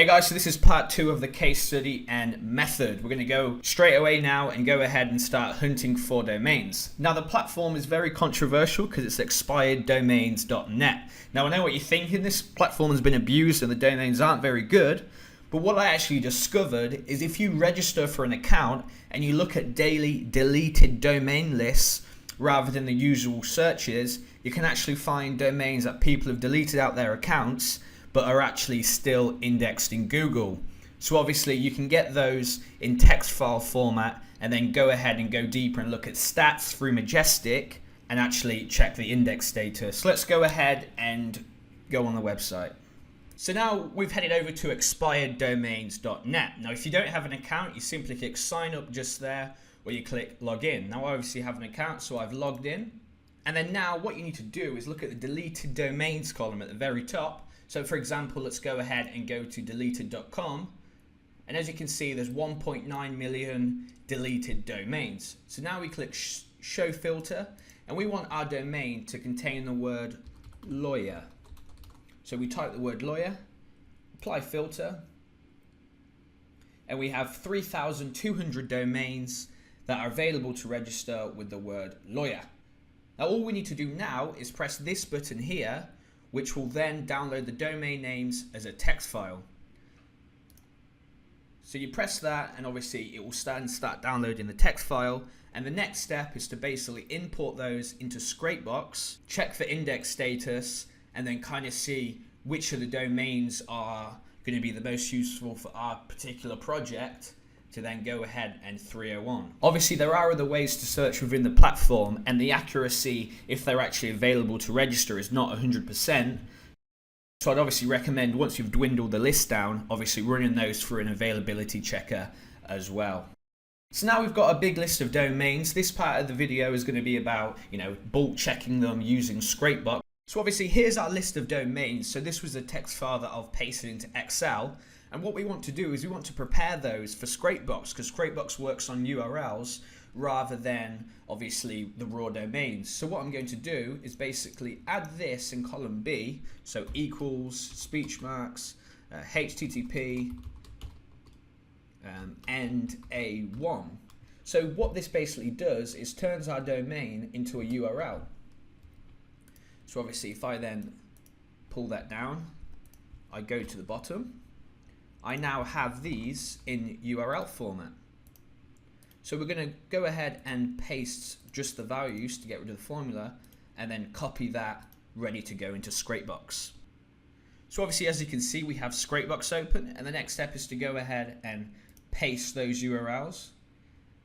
Hey guys, so this is part 2 of the case study and method. We're going to go straight away now and go ahead and start hunting for domains. Now the platform is very controversial because it's expireddomains.net. Now I know what you're thinking, this platform has been abused and the domains aren't very good, but what I actually discovered is if you register for an account and you look at daily deleted domain lists rather than the usual searches, you can actually find domains that people have deleted out their accounts but are actually still indexed in Google. So obviously you can get those in text file format and then go ahead and go deeper and look at stats through Majestic and actually check the index status. Let's go ahead and go on the website. So now we've headed over to expireddomains.net. Now if you don't have an account, you simply click sign up just there, or you click log in. Now I obviously have an account, so I've logged in. And then now what you need to do is look at the deleted domains column at the very top. So for example, let's go ahead and go to deleted.com. And as you can see, there's 1.9 million deleted domains. So now we click show filter and we want our domain to contain the word lawyer. So we type the word lawyer, apply filter, and we have 3,200 domains that are available to register with the word lawyer. Now all we need to do now is press this button here, which will then download the domain names as a text file. So you press that and obviously it will start downloading the text file, and the next step is to basically import those into Scrapebox, check for index status, and then kind of see which of the domains are going to be the most useful for our particular project to then go ahead and 301. Obviously there are other ways to search within the platform and the accuracy, if they're actually available to register, is not 100%. So I'd obviously recommend, once you've dwindled the list down, obviously running those through an availability checker as well. So now we've got a big list of domains. This part of the video is going to be about, bulk checking them using Scrapebox. So obviously here's our list of domains. So this was a text file that I've pasted into Excel. And what we want to do is we want to prepare those for Scrapebox, because Scrapebox works on URLs rather than obviously the raw domains. So what I'm going to do is basically add this in column B, so equals, speech marks, HTTP, and A1. So what this basically does is turns our domain into a URL. So obviously if I then pull that down, I go to the bottom, I now have these in URL format. So we're going to go ahead and paste just the values to get rid of the formula and then copy that ready to go into Scrapebox. So obviously as you can see, we have Scrapebox open, and the next step is to go ahead and paste those URLs,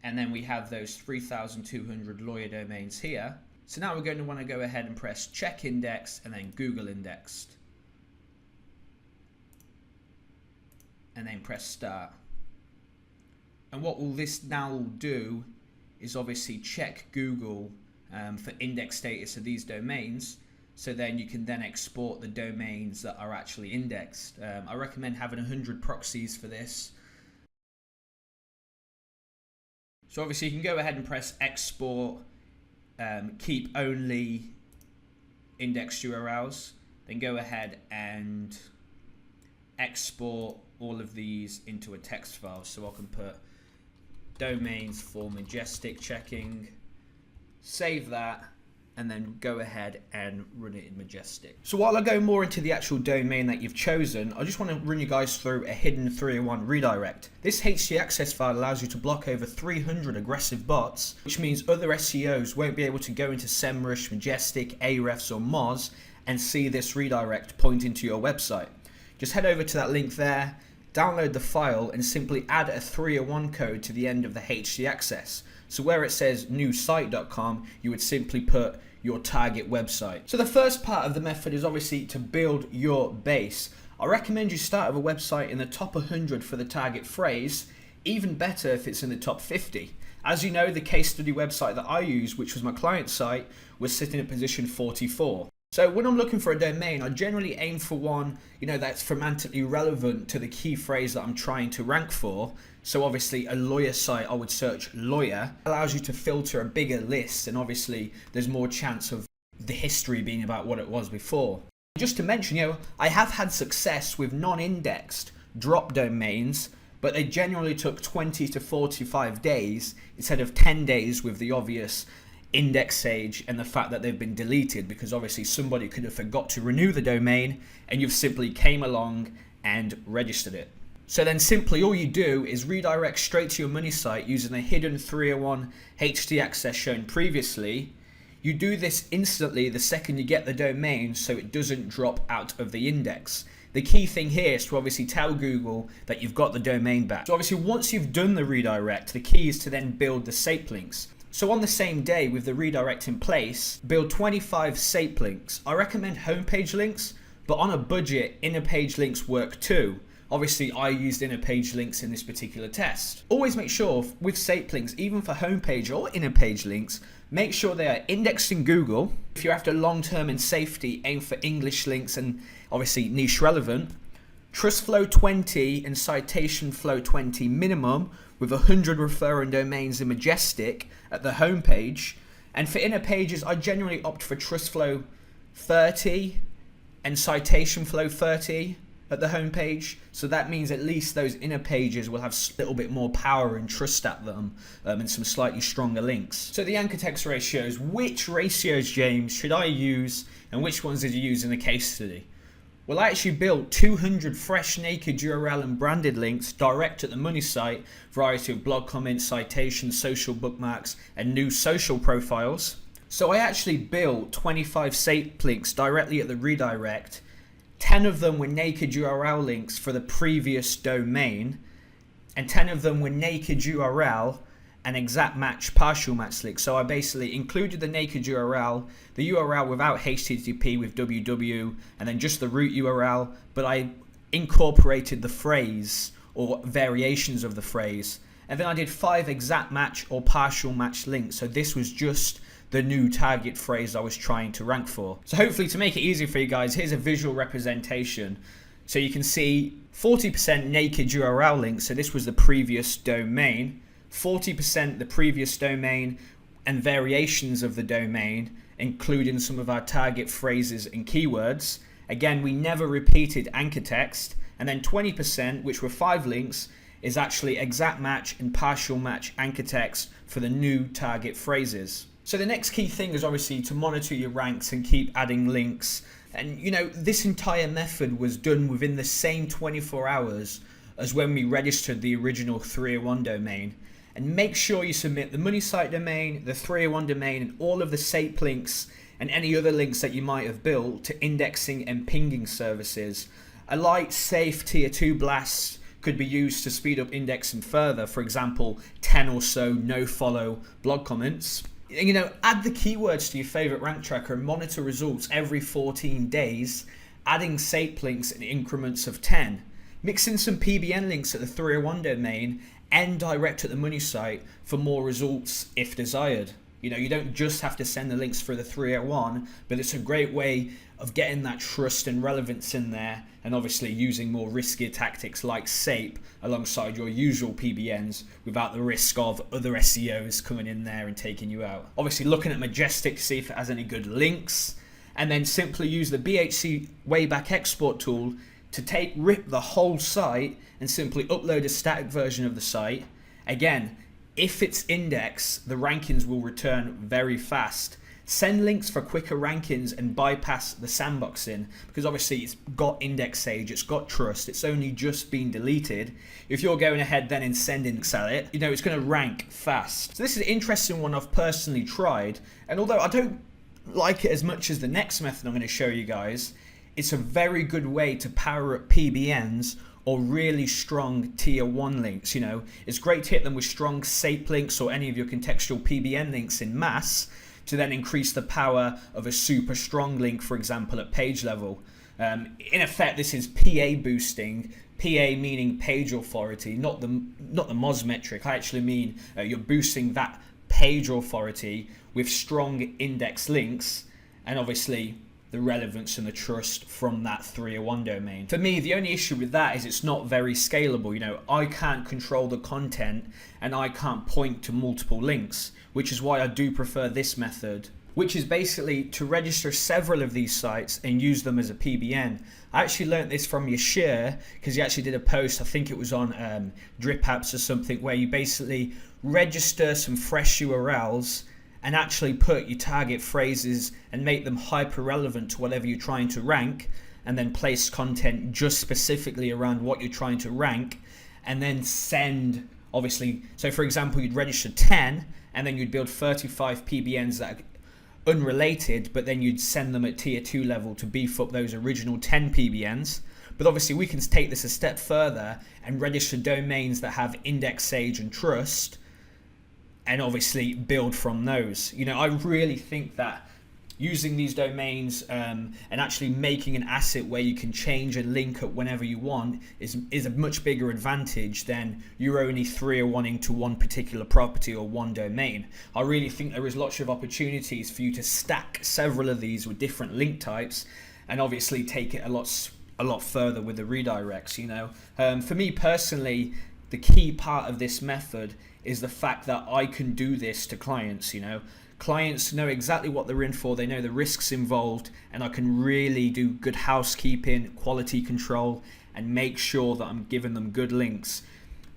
and then we have those 3,200 lawyer domains here. So now we're going to want to go ahead and press check index and then Google indexed, and then press start. And what will this now do is obviously check Google for index status of these domains, so then you can then export the domains that are actually indexed. I recommend having 100 proxies for this. So obviously you can go ahead and press export, keep only indexed URLs, then go ahead and export all of these into a text file. So I can put domains for Majestic checking, save that, and then go ahead and run it in Majestic. So while I go more into the actual domain that you've chosen, I just want to run you guys through a hidden 301 redirect. This htaccess file allows you to block over 300 aggressive bots, which means other SEOs won't be able to go into SEMrush, Majestic, Ahrefs, or Moz and see this redirect pointing to your website. Just head over to that link there, download the file, and simply add a 301 code to the end of the htaccess. So where it says newsite.com, you would simply put your target website. So the first part of the method is obviously to build your base. I recommend you start with a website in the top 100 for the target phrase, even better if it's in the top 50. As you know, the case study website that I use, which was my client site, was sitting at position 44. So when I'm looking for a domain, I generally aim for one, that's semantically relevant to the key phrase that I'm trying to rank for. So obviously a lawyer site, I would search lawyer. It allows you to filter a bigger list, and obviously there's more chance of the history being about what it was before. Just to mention, I have had success with non-indexed drop domains, but they generally took 20 to 45 days instead of 10 days with the obvious index age and the fact that they've been deleted, because obviously somebody could have forgot to renew the domain and you've simply came along and registered it. So then simply all you do is redirect straight to your money site using the hidden 301 HT access shown previously. You do this instantly the second you get the domain so it doesn't drop out of the index. The key thing here is to obviously tell Google that you've got the domain back. So obviously once you've done the redirect, the key is to then build the Sape links. So on the same day with the redirect in place, build 25 Sape links. I recommend homepage links, but on a budget, inner page links work too. Obviously, I used inner page links in this particular test. Always make sure with Sape links, even for homepage or inner page links, make sure they are indexed in Google. If you're after long-term and safety, aim for English links and obviously niche relevant. Trust flow 20 and citation flow 20 minimum with 100 referring domains in Majestic at the homepage. And for inner pages, I generally opt for trust flow 30 and citation flow 30 at the homepage. So that means at least those inner pages will have a little bit more power and trust at them, and some slightly stronger links. So the anchor text ratios, which ratios, James, should I use and which ones did you use in the case study? Well, I actually built 200 fresh naked URL and branded links direct at the money site, variety of blog comments, citations, social bookmarks, and new social profiles. So I actually built 25 Sape links directly at the redirect. 10 of them were naked URL links for the previous domain, and 10 of them were naked URL and exact match, partial match links. So I basically included the naked URL, the URL without HTTP with www, and then just the root URL, but I incorporated the phrase or variations of the phrase. And then I did 5 exact match or partial match links. So this was just the new target phrase I was trying to rank for. So hopefully to make it easier for you guys, here's a visual representation. So you can see 40% naked URL links, so this was the previous domain, 40% the previous domain and variations of the domain, including some of our target phrases and keywords. Again, we never repeated anchor text. And then 20%, which were 5 links, is actually exact match and partial match anchor text for the new target phrases. So the next key thing is obviously to monitor your ranks and keep adding links. And you know, this entire method was done within the same 24 hours as when we registered the original 301 domain. And make sure you submit the money site domain, the 301 domain, and all of the Sape links and any other links that you might have built to indexing and pinging services. A light, safe tier 2 blast could be used to speed up indexing further. For example, 10 or so no-follow blog comments. You know, add the keywords to your favorite rank tracker and monitor results every 14 days, adding Sape links in increments of 10. Mix in some PBN links at the 301 domain and direct at the money site for more results if desired. You know, you don't just have to send the links for the 301, but it's a great way of getting that trust and relevance in there, and obviously using more riskier tactics like Sape alongside your usual PBNs without the risk of other SEOs coming in there and taking you out. Obviously looking at Majestic to see if it has any good links, and then simply use the BHC Wayback Export tool to rip the whole site and simply upload a static version of the site. Again, if it's indexed, the rankings will return very fast. Send links for quicker rankings and bypass the sandboxing, because obviously it's got index age, it's got trust, it's only just been deleted. If you're going ahead then and sending sell it, you know, it's going to rank fast. So this is an interesting one I've personally tried, and although I don't like it as much as the next method I'm going to show you guys, it's a very good way to power up PBNs or really strong tier 1 links. You know, it's great to hit them with strong Sape links or any of your contextual PBN links in mass to then increase the power of a super strong link, for example, at page level. In effect, this is PA boosting. PA meaning page authority, not the Moz metric. I actually mean you're boosting that page authority with strong index links, and obviously the relevance and the trust from that 301 domain. For me, the only issue with that is it's not very scalable. You know, I can't control the content and I can't point to multiple links, which is why I do prefer this method. which is basically to register several of these sites and use them as a PBN. I actually learned this from Yashir because he actually did a post, I think it was on Drip Apps or something, where you basically register some fresh URLs and actually put your target phrases and make them hyper relevant to whatever you're trying to rank, and then place content just specifically around what you're trying to rank, and then send, obviously, so for example, you'd register 10 and then you'd build 35 PBNs that are unrelated, but then you'd send them at tier 2 level to beef up those original 10 PBNs. But obviously we can take this a step further and register domains that have index age and trust, and obviously build from those. You know, I really think that using these domains and actually making an asset where you can change and link up whenever you want is a much bigger advantage than you're only 301ing to one particular property or one domain. I really think there is lots of opportunities for you to stack several of these with different link types, and obviously take it a lot further with the redirects. You know, for me personally, the key part of this method is the fact that I can do this to clients. You know, clients know exactly what they're in for, they know the risks involved, and I can really do good housekeeping, quality control, and make sure that I'm giving them good links.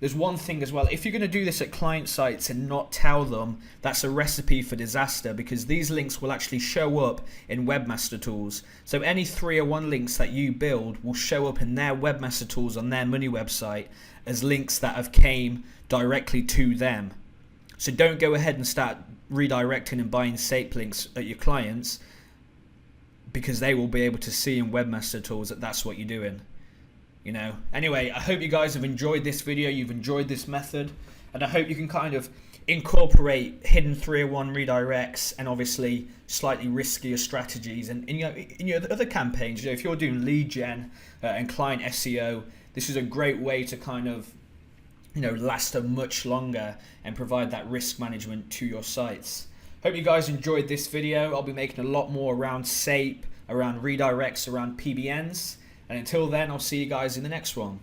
There's one thing as well, if you're going to do this at client sites and not tell them, that's a recipe for disaster, because these links will actually show up in Webmaster Tools. So any 301 links that you build will show up in their Webmaster Tools on their money website as links that have came directly to them. So don't go ahead and start redirecting and buying Sape links at your clients, because they will be able to see in Webmaster Tools that that's what you're doing. You know, anyway, I hope you guys have enjoyed this video, you've enjoyed this method, and I hope you can kind of incorporate hidden 301 redirects and obviously slightly riskier strategies and you know, in your other campaigns. You know, if you're doing lead gen and client SEO, this is a great way to kind of, you know, last a much longer and provide that risk management to your sites. Hope you guys enjoyed this video. I'll be making a lot more around Sape, around redirects, around PBNs. And until then, I'll see you guys in the next one.